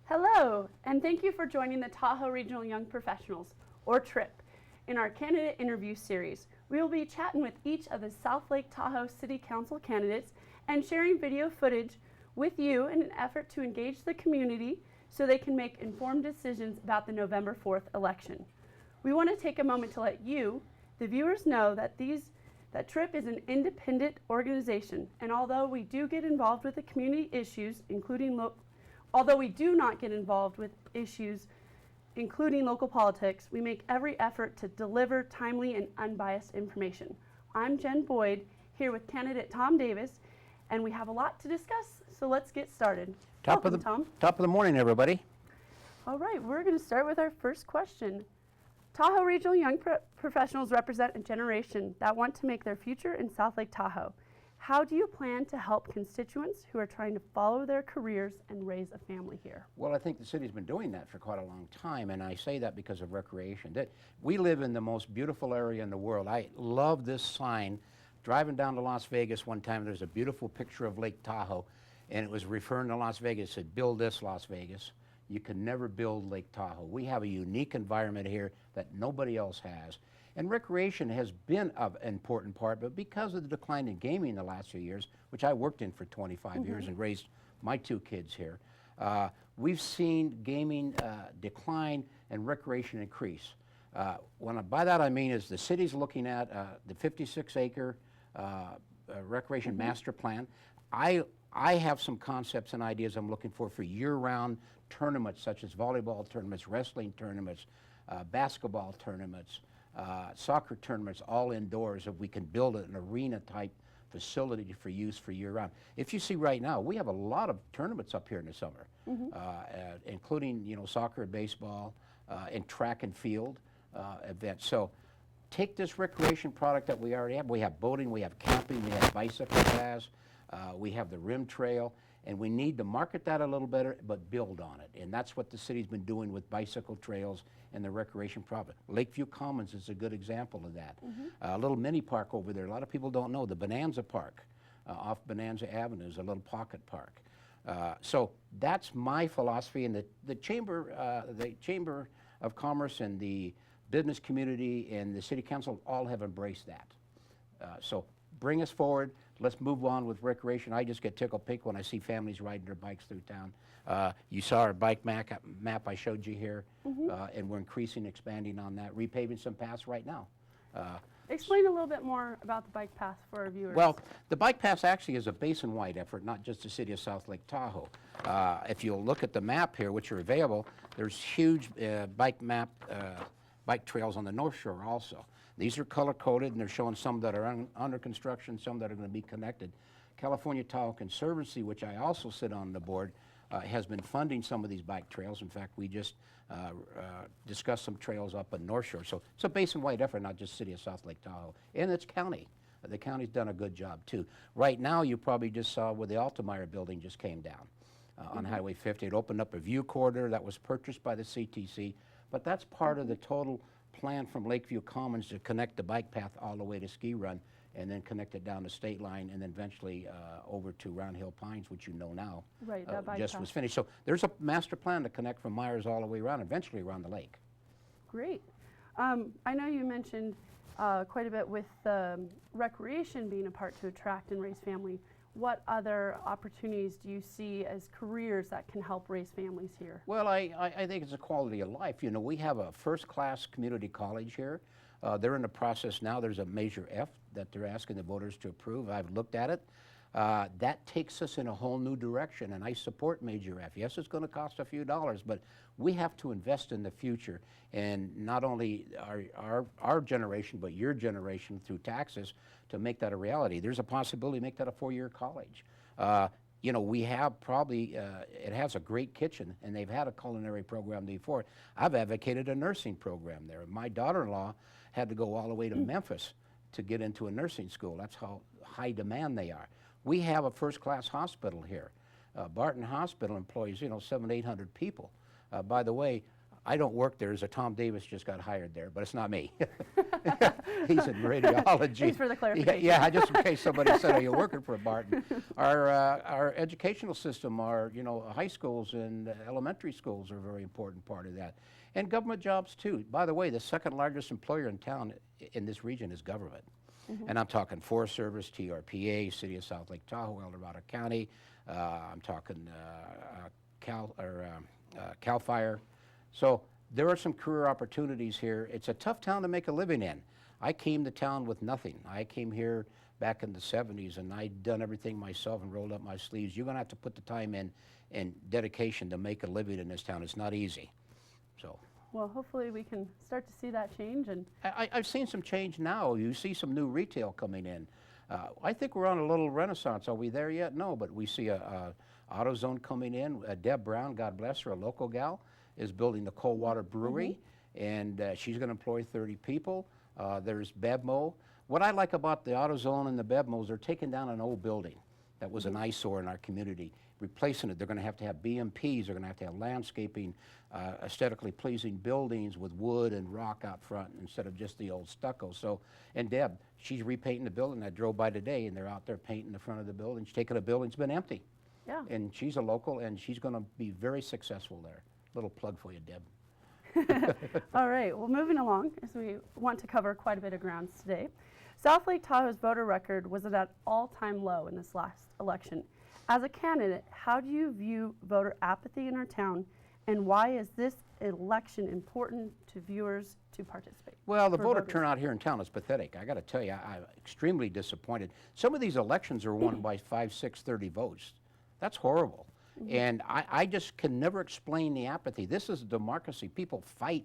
Hello, and thank you for joining the Tahoe Regional Young Professionals, or TRIP, in our candidate interview series. We will be chatting with each of the South Lake Tahoe City Council candidates and sharing video footage with you in an effort to engage the community so they can make informed decisions about the November 4th election. We want to take a moment to let you, the viewers, know that TRIP is an independent organization, and although we do get involved with the community issues, although we do not get involved with issues including local politics, we make every effort to deliver timely and unbiased information. I'm Jen Boyd, here with candidate Tom Davis, and we have a lot to discuss, so let's get started. Welcome, Tom. Top of the morning, everybody. All right, we're going to start with our first question. Tahoe Regional Young Professionals represent a generation that want to make their future in South Lake Tahoe. How do you plan to help constituents who are trying to follow their careers and raise a family here? Well, I think the city's been doing that for quite a long time, and I say that because of recreation. We live in the most beautiful area in the world. I love this sign. Driving down to Las Vegas one time, there's a beautiful picture of Lake Tahoe, and it was referring to Las Vegas. It said, "Build this, Las Vegas. You can never build Lake Tahoe." We have a unique environment here that nobody else has. And recreation has been an important part, but because of the decline in gaming in the last few years, which I worked in for 25 years and raised my two kids here, we've seen gaming decline and recreation increase. By that I mean is the city's looking at the 56-acre recreation master plan. I have some concepts and ideas I'm looking for year-round tournaments such as volleyball tournaments, wrestling tournaments, basketball tournaments, soccer tournaments, all indoors, if we can build an arena-type facility for use for year-round. If you see right now, we have a lot of tournaments up here in the summer, including soccer and baseball and track and field events. So take this recreation product that we already have. We have boating, we have camping, we have bicycle paths, we have the rim trail, and we need to market that a little better, but build on it. And that's what the city's been doing with bicycle trails and the recreation product. Lakeview Commons is a good example of that. A little mini park over there. A lot of people don't know. The Bonanza Park off Bonanza Avenue is a little pocket park. So that's my philosophy, and the Chamber of Commerce and the business community and the City Council all have embraced that. So bring us forward. Let's move on with recreation. I just get tickled pink when I see families riding their bikes through town. You saw our bike map I showed you here, and we're expanding on that, repaving some paths right now. Explain a little bit more about the bike path for our viewers. Well, the bike path actually is a basin-wide effort, not just the city of South Lake Tahoe. If you'll look at the map here, which are available, there's huge bike trails on the North Shore also. These are color-coded, and they're showing some that are under construction, some that are going to be connected. California Tahoe Conservancy, which I also sit on the board, has been funding some of these bike trails. In fact, we just discussed some trails up in North Shore. So it's a basin-wide effort, not just city of South Lake Tahoe. And it's county. The county's done a good job, too. Right now, you probably just saw where the Altamire building just came down on Highway 50. It opened up a view corridor that was purchased by the CTC, but that's part of the total plan from Lakeview Commons to connect the bike path all the way to Ski Run, and then connect it down the state line, and then eventually over to Round Hill Pines, which you know now. Right, that bike just path was finished. So there's a master plan to connect from Myers all the way around, eventually around the lake. Great. I know you mentioned quite a bit with recreation being a part to attract and raise family. What other opportunities do you see as careers that can help raise families here? Well, I think it's a quality of life. You know, we have a first-class community college here. They're in the process now. There's a Measure F that they're asking the voters to approve. I've looked at it. That takes us in a whole new direction, and I support Measure F. Yes, it's going to cost a few dollars, but we have to invest in the future, and not only our generation, but your generation through taxes to make that a reality. There's a possibility to make that a 4-year college. You know, we have probably, it has a great kitchen, and they've had a culinary program before. I've advocated a nursing program there. My daughter-in-law had to go all the way to Memphis to get into a nursing school. That's how high demand they are. We have a first-class hospital here. Barton Hospital employs, 700 to 800 people. By the way, I don't work there. There's a Tom Davis just got hired there, but it's not me. He's in radiology. Thanks for the clarification. Yeah, just in case somebody said, "Are you working for Barton?" Our educational system, our high schools and elementary schools are a very important part of that, and government jobs too. By the way, the second largest employer in town in this region is government, and I'm talking Forest Service, TRPA, City of South Lake Tahoe, El Dorado County. I'm talking Cal Fire. So there are some career opportunities here. It's a tough town to make a living in. I came to town with nothing. I came here back in the 70s and I'd done everything myself and rolled up my sleeves. You're gonna have to put the time in and dedication to make a living in this town. It's not easy. So. Well, hopefully we can start to see that change. And I've seen some change now. You see some new retail coming in. I think we're on a little renaissance. Are we there yet? No, but we see a AutoZone coming in. Deb Brown, God bless her, a local gal, is building the Coldwater Brewery, and she's going to employ 30 people. There's Bevmo. What I like about the AutoZone and the Bevmos, they're taking down an old building that was an eyesore in our community, replacing it. They're going to have BMPs. They're going to have landscaping, aesthetically pleasing buildings with wood and rock out front instead of just the old stucco. So, and Deb, she's repainting the building. I drove by today, and they're out there painting the front of the building. She's taking a building that's been empty. yeah. And she's a local, and she's going to be very successful there. Little plug for you, Deb. All right, well, moving along, as we want to cover quite a bit of grounds today. South Lake Tahoe's voter record was at an all-time low in this last election. As a candidate, how do you view voter apathy in our town, and why is this election important to viewers to participate? Well, the for voter voters? turnout here in town is pathetic. I got to tell you, I'm extremely disappointed. Some of these elections are won by 5, 6, 30 votes. That's horrible. And I just can never explain the apathy. This is a democracy. People fight,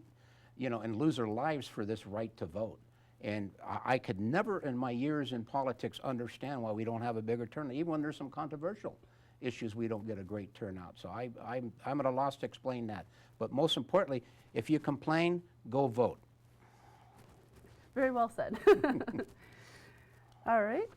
and lose their lives for this right to vote. And I could never in my years in politics understand why we don't have a bigger turnout. Even when there's some controversial issues, we don't get a great turnout. So I'm at a loss to explain that. But most importantly, if you complain, go vote. Very well said. All right,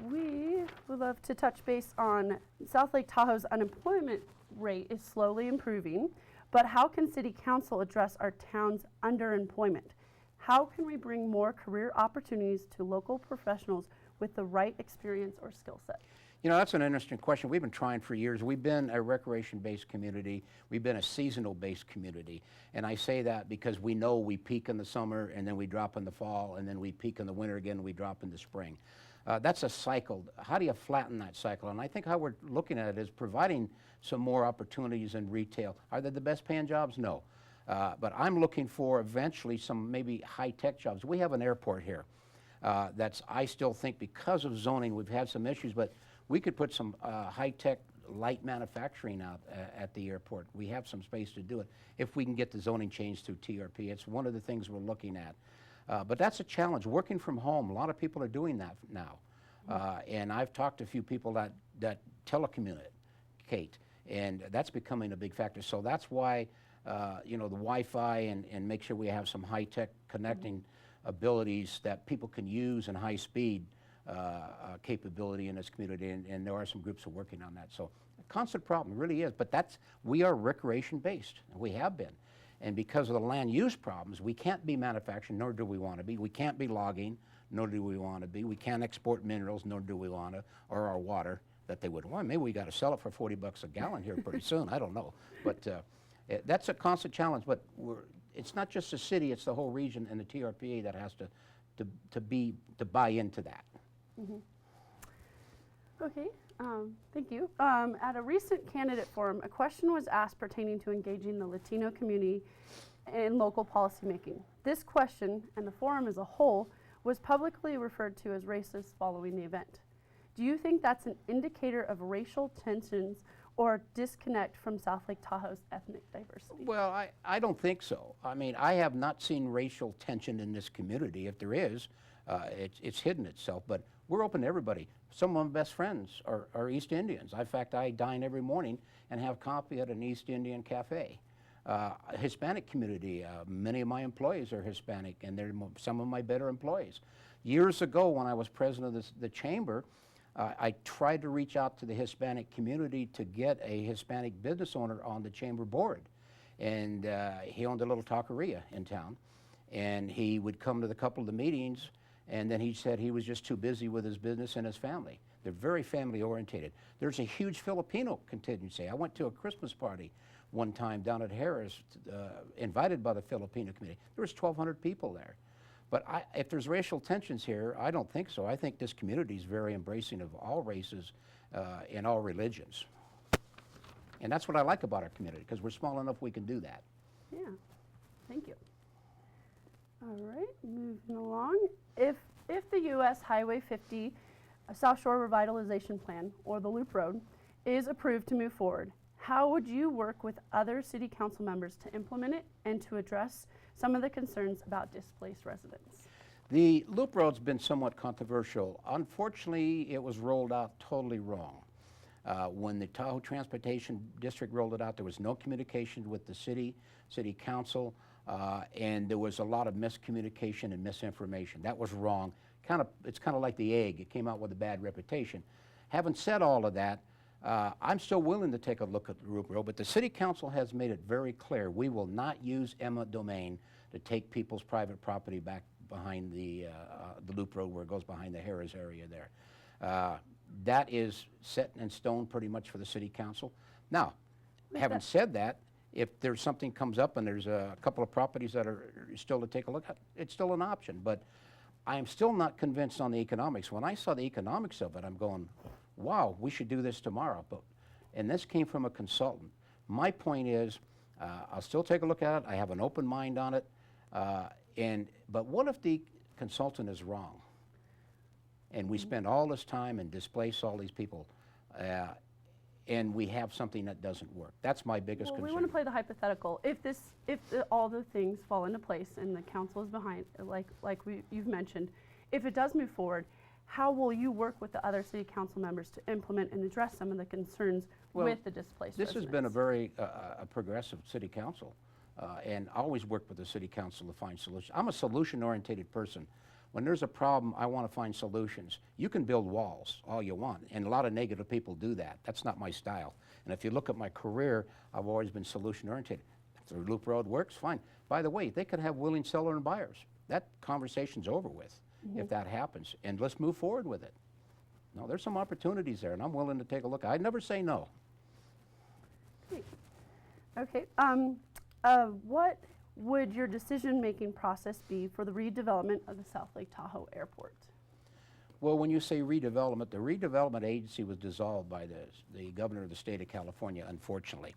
we would love to touch base on South Lake Tahoe's unemployment rate is slowly improving, but how can City Council address our town's underemployment? How can we bring more career opportunities to local professionals with the right experience or skill set? That's an interesting question. We've been trying for years. We've been a recreation-based community. We've been a seasonal-based community. And I say that because we know we peak in the summer, and then we drop in the fall, and then we peak in the winter again, and we drop in the spring. That's a cycle. How do you flatten that cycle? And I think how we're looking at it is providing some more opportunities in retail. Are they the best paying jobs? No. But I'm looking for eventually some maybe high-tech jobs. We have an airport here I still think because of zoning, we've had some issues, but we could put some high-tech light manufacturing out at the airport. We have some space to do it if we can get the zoning changed through TRP. It's one of the things we're looking at. But that's a challenge. Working from home, a lot of people are doing that now. And I've talked to a few people that telecommunicate, and that's becoming a big factor. So that's why, the Wi-Fi and make sure we have some high-tech connecting abilities that people can use and high-speed capability in this community, and there are some groups who are working on that. So a constant problem, it really is, but we are recreation based, and we have been. And because of the land use problems, we can't be manufacturing, nor do we want to be. We can't be logging, nor do we want to be. We can't export minerals, nor do we want to, or our water that they would want. Maybe we got to sell it for $40 a gallon here pretty soon, I don't know. But that's a constant challenge, but it's not just the city, it's the whole region and the TRPA that has to buy into that. Okay, thank you. At a recent candidate forum, a question was asked pertaining to engaging the Latino community in local policymaking. This question, and the forum as a whole, was publicly referred to as racist following the event. Do you think that's an indicator of racial tensions or disconnect from South Lake Tahoe's ethnic diversity? Well, I don't think so. I mean, I have not seen racial tension in this community. If there is, it's hidden itself, but we're open to everybody. Some of my best friends are East Indians. In fact, I dine every morning and have coffee at an East Indian cafe. Hispanic community, many of my employees are Hispanic, and they're some of my better employees. Years ago, when I was president of the chamber, I tried to reach out to the Hispanic community to get a Hispanic business owner on the chamber board. and he owned a little taqueria in town, and he would come to the couple of the meetings, and then he said he was just too busy with his business and his family. They're very family orientated. There's a huge Filipino contingency. I went to a Christmas party one time down at Harris, invited by the Filipino community. There was 1,200 people there. But if there's racial tensions here, I don't think so. I think this community is very embracing of all races and all religions. And that's what I like about our community, because we're small enough we can do that. Yeah, thank you. All right, moving along. If the U.S. Highway 50 South Shore Revitalization Plan, or the Loop Road, is approved to move forward, how would you work with other city council members to implement it and to address some of the concerns about displaced residents? The Loop Road's been somewhat controversial. Unfortunately, it was rolled out totally wrong. When the Tahoe Transportation District rolled it out, there was no communication with the city council, and there was a lot of miscommunication and misinformation. That was wrong. It's kind of like the egg. It came out with a bad reputation. Having said all of that, I'm still willing to take a look at the Loop Road, but the city council has made it very clear we will not use eminent domain to take people's private property back behind the Loop Road where it goes behind the Harris area there. That is set in stone pretty much for the city council. Now, having said that, if there's something comes up and there's a couple of properties that are still to take a look at, it's still an option. But I'm still not convinced on the economics. When I saw the economics of it, I'm going, wow, we should do this tomorrow. And this came from a consultant. My point is, I'll still take a look at it. I have an open mind on it. But what if the consultant is wrong? And we spend all this time and displace all these people, and we have something that doesn't work. That's my biggest concern. We want to play the hypothetical. If all the things fall into place and the council is behind, you've mentioned, if it does move forward, how will you work with the other city council members to implement and address some of the concerns with the displaced residents? This has been a very progressive city council, and I always work with the city council to find solutions. I'm a solution-oriented person. When there's a problem, I want to find solutions. You can build walls all you want, and a lot of negative people do that. That's not my style. And if you look at my career, I've always been solution-oriented. If the Loop Road works, fine. By the way, they could have willing seller and buyers. That conversation's over with if that happens, and let's move forward with it. No, there's some opportunities there, and I'm willing to take a look. I'd never say no. Great. Okay. What would your decision-making process be for the redevelopment of the South Lake Tahoe Airport? Well, when you say redevelopment, the redevelopment agency was dissolved by the governor of the state of California, unfortunately.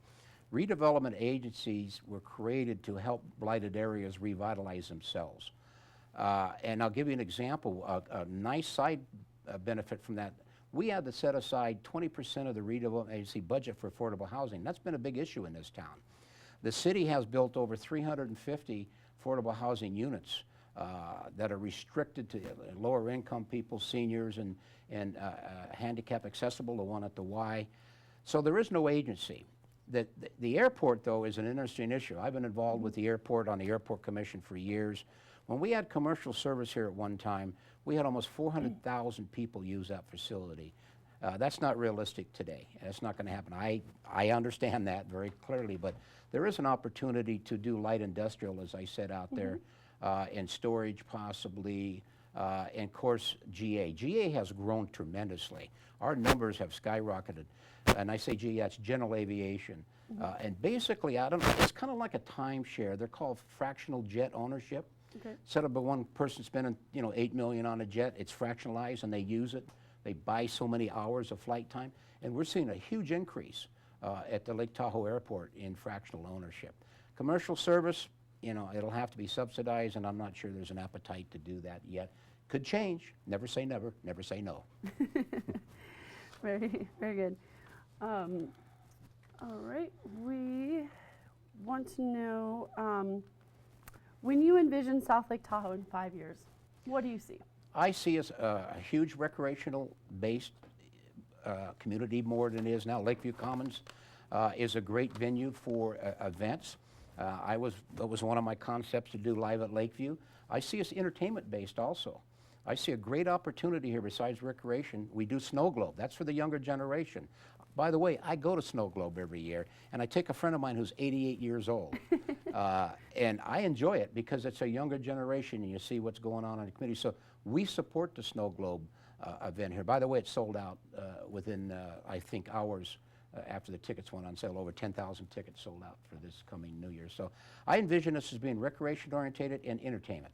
Redevelopment agencies were created to help blighted areas revitalize themselves. And I'll give you an example, a nice side benefit from that. We had to set aside 20% of the redevelopment agency budget for affordable housing. That's been a big issue in this town. The city has built over 350 affordable housing units that are restricted to lower income people, seniors, and handicap accessible, the one at the Y. So there is no agency. The airport, though, is an interesting issue. I've been involved with the airport on the airport commission for years. When we had commercial service here at one time, we had almost 400,000 people use that facility. That's not realistic today. That's not going to happen. I understand that very clearly, but there is an opportunity to do light industrial, as I said out there, and storage possibly, and of course GA. GA has grown tremendously. Our numbers have skyrocketed, and I say GA, that's general aviation. And basically, it's kind of like a timeshare. They're called fractional jet ownership. Okay. Instead of one person spending, $8 million on a jet, it's fractionalized and they use it. They buy so many hours of flight time, and we're seeing a huge increase at the Lake Tahoe Airport in fractional ownership. Commercial service, it'll have to be subsidized, and I'm not sure there's an appetite to do that yet. Could change. Never say never. Never say no. Very, very good. All right. We want to know, when you envision South Lake Tahoe in 5 years, what do you see? I see as a huge recreational-based community more than it is now. Lakeview Commons is a great venue for events. That was one of my concepts to do live at Lakeview. I see us entertainment-based also. I see a great opportunity here besides recreation. We do Snow Globe. That's for the younger generation. By the way, I go to Snow Globe every year, and I take a friend of mine who's 88 years old. And I enjoy it because it's a younger generation, and you see what's going on in the community. So we support the Snow Globe event here. By the way, it sold out within, I think, hours after the tickets went on sale. Over 10,000 tickets sold out for this coming New Year. So I envision this as being recreation-oriented and entertainment.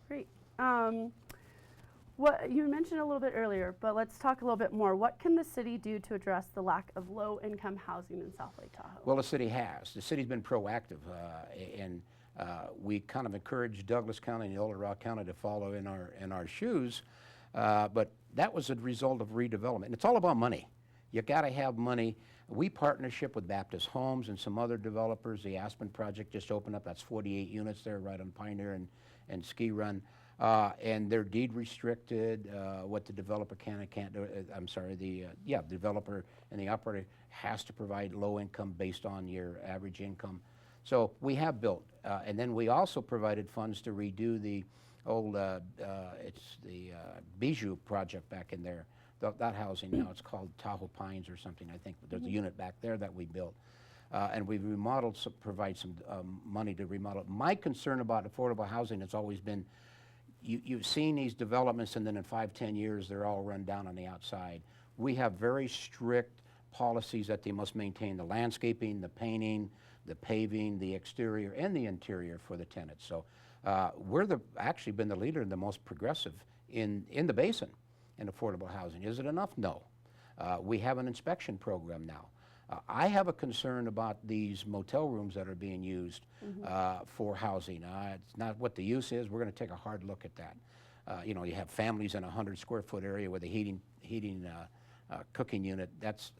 Great. What you mentioned a little bit earlier, but let's talk a little bit more. What can the city do to address the lack of low-income housing in South Lake Tahoe? Well, the city has. The city's been proactive, and we kind of encouraged Douglas County and Old Rock County to follow in our shoes, but that was a result of redevelopment. And it's all about money. You got to have money. We partnership with Baptist Homes and some other developers. The Aspen project just opened up. That's 48 units there, right on Pioneer and Ski Run. And they're deed restricted, what the developer can and can't do. I'm sorry, the developer and the operator has to provide low income based on your average income. So we have built, and then we also provided funds to redo the old, it's the Bijou project back in there. That housing now, it's called Tahoe Pines or something, I think. But there's a unit back there that we built. And we've remodeled, provide some money to remodel. My concern about affordable housing has always been, you've seen these developments, and then in 5-10 years, they're all run down on the outside. We have very strict policies that they must maintain the landscaping, the painting, the paving, the exterior, and the interior for the tenants. So we're actually been the leader and the most progressive in the basin in affordable housing. Is it enough? No. We have an inspection program now. I have a concern about these motel rooms that are being used for housing. It's not what the use is. We're going to take a hard look at that. You know, you have families in a 100-square-foot area with a heating cooking unit. That's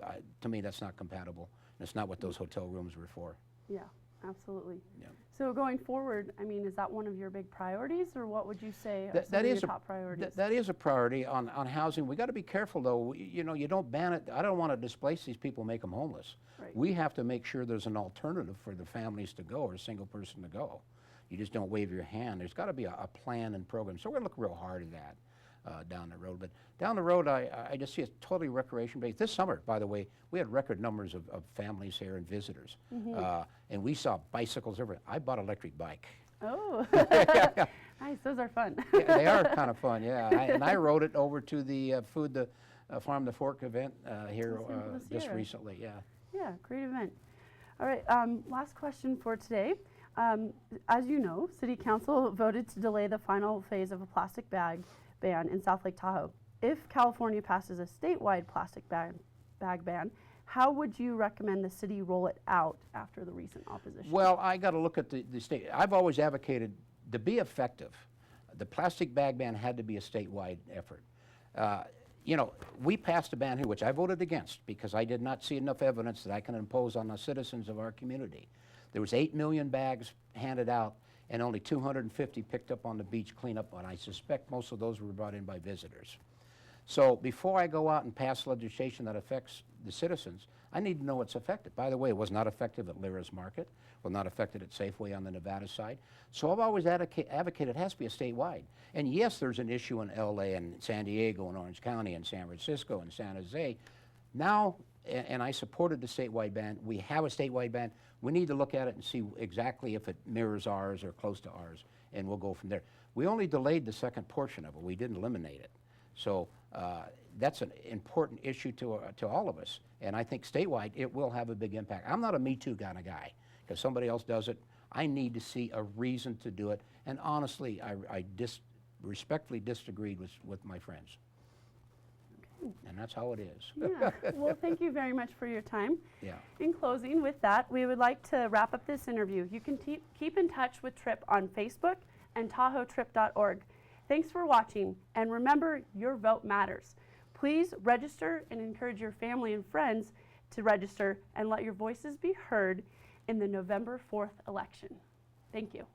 to me, that's not compatible. And it's not what those hotel rooms were for. Yeah, absolutely. Yeah. So going forward, I mean, is that one of your big priorities, or what would you say are some That of your is top priorities? that is a priority on housing. We got to be careful, though. You know, you don't ban it. I don't want to displace these people, make them homeless. Right. We have to make sure there's an alternative for the families to go or a single person to go. You just don't wave your hand. There's got to be a plan and program. So we're going to look real hard at that down the road. But down the road, I just see it's totally recreation-based. This summer, by the way, we had record numbers of families here and visitors. And we saw bicycles everywhere. I bought an electric bike. Oh, Yeah. nice. Those are fun. Yeah, they are kind of fun, yeah. And I rode it over to the Farm to Fork event here Cinco de just Sierra. recently, yeah. Yeah, great event. All right, last question for today. As you know, City Council voted to delay the final phase of a plastic bag ban in South Lake Tahoe. If California passes a statewide plastic bag ban, how would you recommend the city roll it out after the recent opposition? Well, I got to look at the state. I've always advocated to be effective, the plastic bag ban had to be a statewide effort. You know, we passed a ban here, which I voted against because I did not see enough evidence that I can impose on the citizens of our community. There was 8 million bags handed out and only 250 picked up on the beach cleanup, and I suspect most of those were brought in by visitors. So before I go out and pass legislation that affects the citizens, I need to know it's effective. By the way, it was not effective at Lyra's Market, was not effective at Safeway on the Nevada side. So I've always advocated it has to be a statewide. And yes, there's an issue in LA and San Diego and Orange County and San Francisco and San Jose. Now, and I supported the statewide ban. We have a statewide ban. We need to look at it and see exactly if it mirrors ours or close to ours, and we'll go from there. We only delayed the second portion of it. We didn't eliminate it. So that's an important issue to all of us. And I think statewide, it will have a big impact. I'm not a Me Too kind of guy. Because somebody else does it, I need to see a reason to do it. And honestly, I respectfully disagreed with my friends. And that's how it is. Yeah. Well, thank you very much for your time. Yeah. In closing, with that, we would like to wrap up this interview. You can keep in touch with TRIP on Facebook and TahoeTrip.org. Thanks for watching, and remember, your vote matters. Please register and encourage your family and friends to register and let your voices be heard in the November 4th election. Thank you.